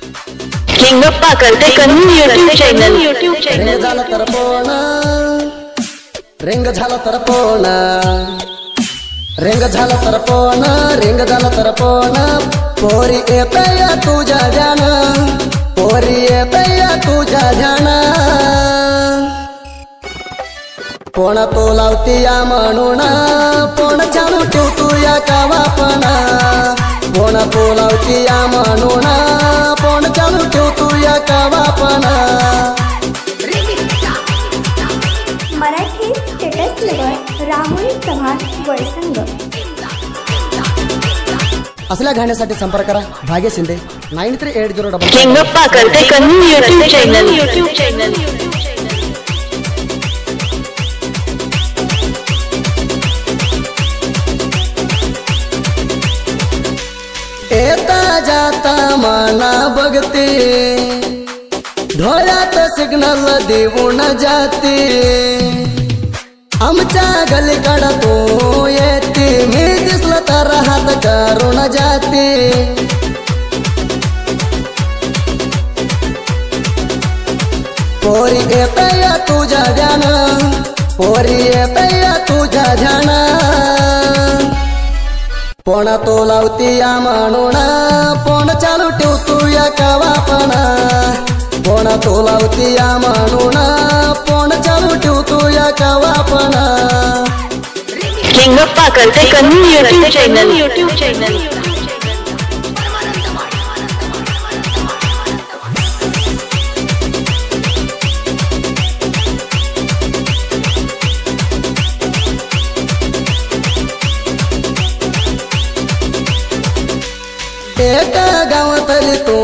लिंगप्पा करते कन्नू YouTube channel रेंग झाला तर पोणा रेंग झाला तर पोणा रेंग झाला तर पोणा रेंग झाला तर पोणा पोरी येतय तुझ्या ध्यान पोरी येतय तुझ्या ध्यान पोणा तो लावती या म्हणून पोण चालू ठेव तू या कावापणा पोणा तो लावती या म्हणून पोण चालू ठेव तू या कावापणा मराठी स्टेटस लवर राहुल चव्हाण वळसंग असल्या गाण्यासाठी संपर्क करा भाग्य शिंदे 9380 लिंगप्पा करते कन्नू यूट्यूब चॅनल येता जाता मना बघते डोळ्यात सिग्नल देऊन जाते आमच्या गलीकड तू येते मी दिसलं तर हात करून जाते पोरी येतय तुझ्या ध्यान पोरी येतय तुझ्या ध्यान पोणा तो लावती या म्हणून पोण चालू ठेव तू या कावापणा पोणा तो लावती या म्हणून पोण चालू ठेव तू या कावापणा लिंगप्पा करते कन्नू यूट्यूब चॅनल एका गावातली तू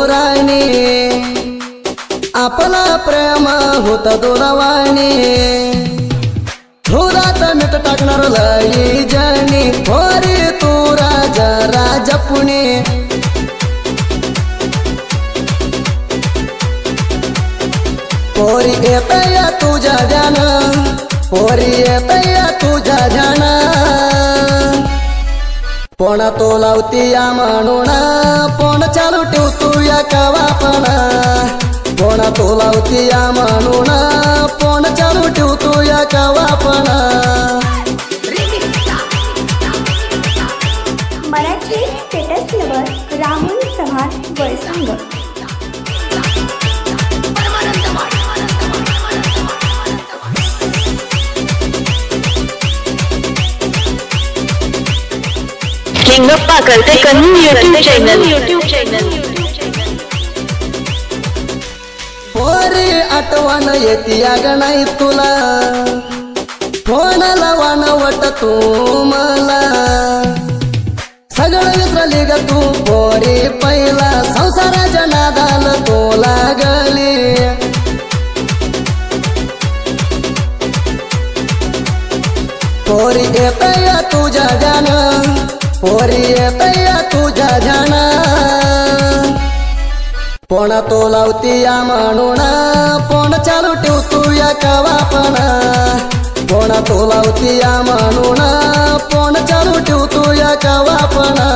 राणी आपला प्रेम होता दूरवाणी धुरात मीठ टाकणार लई जणी पोरी तू राजा राजा पुणे पोरी येतय तुझ्या ध्यान पोरी येतय तुझ्या ध्यान पोणा तो लावती या म्हणून पोण चालू ठेव तू या कावापणा पोणा तो लावती या म्हणून पोण चालू ठेव तू या कावापणा मराठी स्टेटस लवर राहुल चव्हाण वळसंग लिंगप्पा करते कन्नू यूट्यूब चॅनल पोरी आठवण येते या गणाई तुला फोनाला वानवट तू मला सगळं विसरली ग तू पोरी पहिला संसाराच्या नादाला तो लागली पोरी येतय तुझ्या ध्यान पोरी येतय तुझ्या ध्यान पोणा तो लावती या म्हणून पोण चालू ठेव तू या कावापणा पोणा तो लावती या म्हणून पोण चालू ठेव तू या कावापणा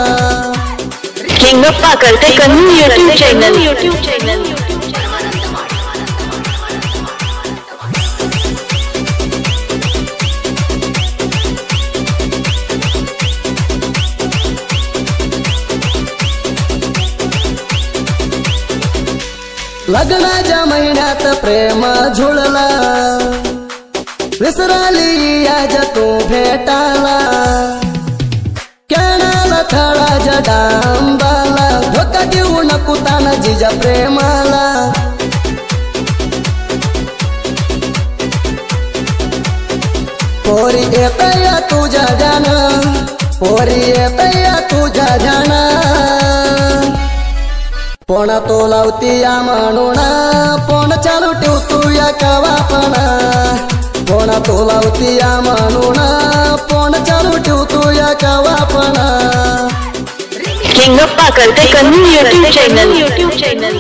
लिंगप्पा करते कन्नू यूट्यूब चॅनल लग्नाच्या महिन्यात प्रेम झुळला विसराली आज तू भेटाला केणाला थळाच्या डांबाला धोका देऊ नको ताना जिजा प्रेमाला पोरी येतय तुझ्या ध्यान पोरी येतय तुझ्या ध्यान पोणा तो लावती या म्हणून पोण चालू ठेव तू या कावापणा पोणा तो लावती या म्हणून पोण चालू ठेव तू या कावापणा लिंगप्पा करते कन्नू यूट्यूब चॅनल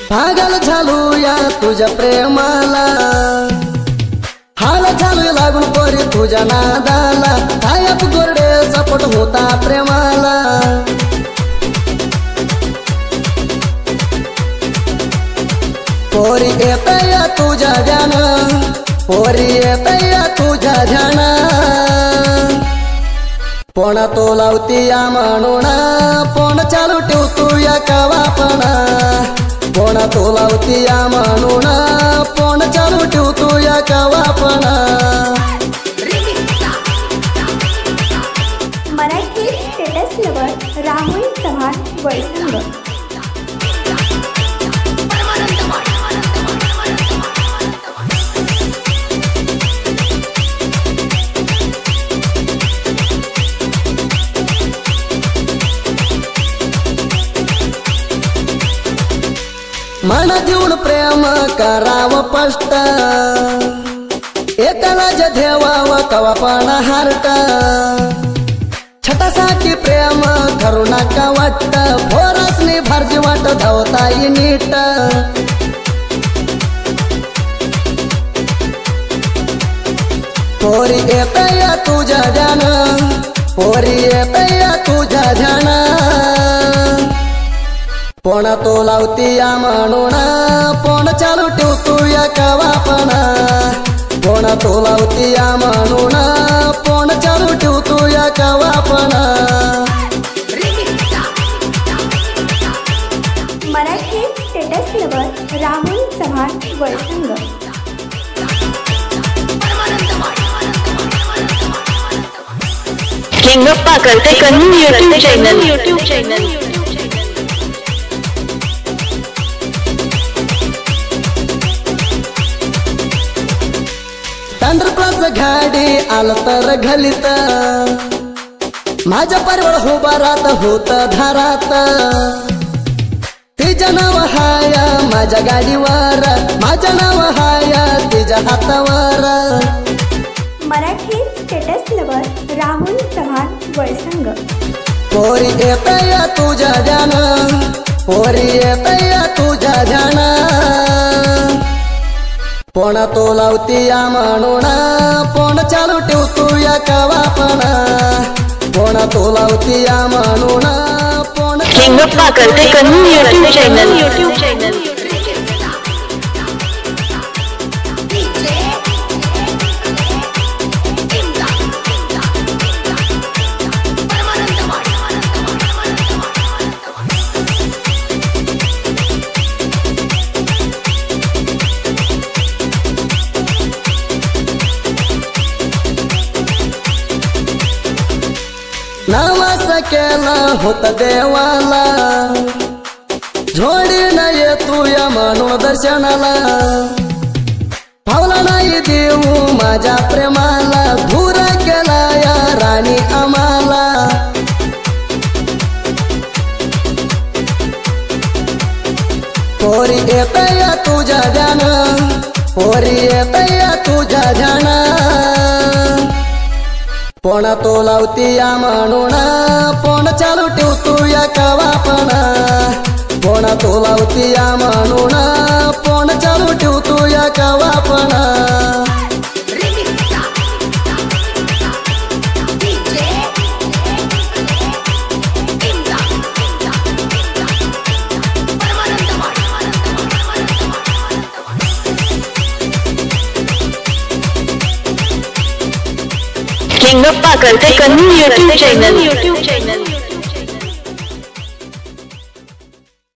पागल झालो या तुझ्या प्रेमाला हाल झालो लागून पोरी तुझ्या नादाला कायात गोरडे सपोट होता प्रेमाला पोरी येतया तुझ्या ध्यान पोरी येतया तुझ्या ध्यान पोणा तो लावती या म्हणून पोण चालू ठेवतो या कवापणा पोणा तो लावती या म्हणून पोण चालू ठेवतो या कवापणा मराठी स्टेटस लवर राहुल चव्हाण वळसंग मन देऊन प्रेम करावं स्पष्ट एकालाच ठेवावं कवापणा हार्ट छटासाठी प्रेम करू नका वाटत फोरसनी भारजी वाट धावताई नीट पोरी येतया तुझ्या ध्यान पोरी येतया तुझ्या ध्यान पोणा तो लावती या म्हणून पोण चालू ठेवतो या कवापणा पोणा तो लावती या म्हणून पोण चालू ठेवतो या कवापणा मराठी स्टेटस लवर राहुल चव्हाण वळसंग लिंगप्पा करते कन्नू यूट्यूब चॅनल तंद्रप्लस गाडी आल तर घलित माझ्या परिवार हुबारात होत धारात तिच्या नाव हाया माझ्या गाडीवर माझ्या नाव हाया तिच्या हातावर मराठी स्टेटस लवर राहुल चव्हाण वळसंग पोरी येतया तुझ्या ध्यान पोरी येतया तुझ्या ध्यान पोणा तो लावती या म्हणून पोण चालू ठेवतो या कवापणा पोणा तो लावती या म्हणून पोण लिंगप्पा करते कन्नू यूट्यूब चॅनल नावास केलं होत देवाला झोडी नाही तू या म्हणून दर्शनाला पावला नाही देऊ माझ्या प्रेमाला दूर केला या राणी आम्हाला पोरी येतया तुझ्या ध्यान पोरी येतया तुझ्या ध्यान पोणा तो लावती या म्हणून पोण चालू ठेवतो या कवापणा पोणा तो लावती या म्हणून पोण चालू ठेवतो या कवापणा लिंगप्पा करते कन्नू यूट्यूब चॅनल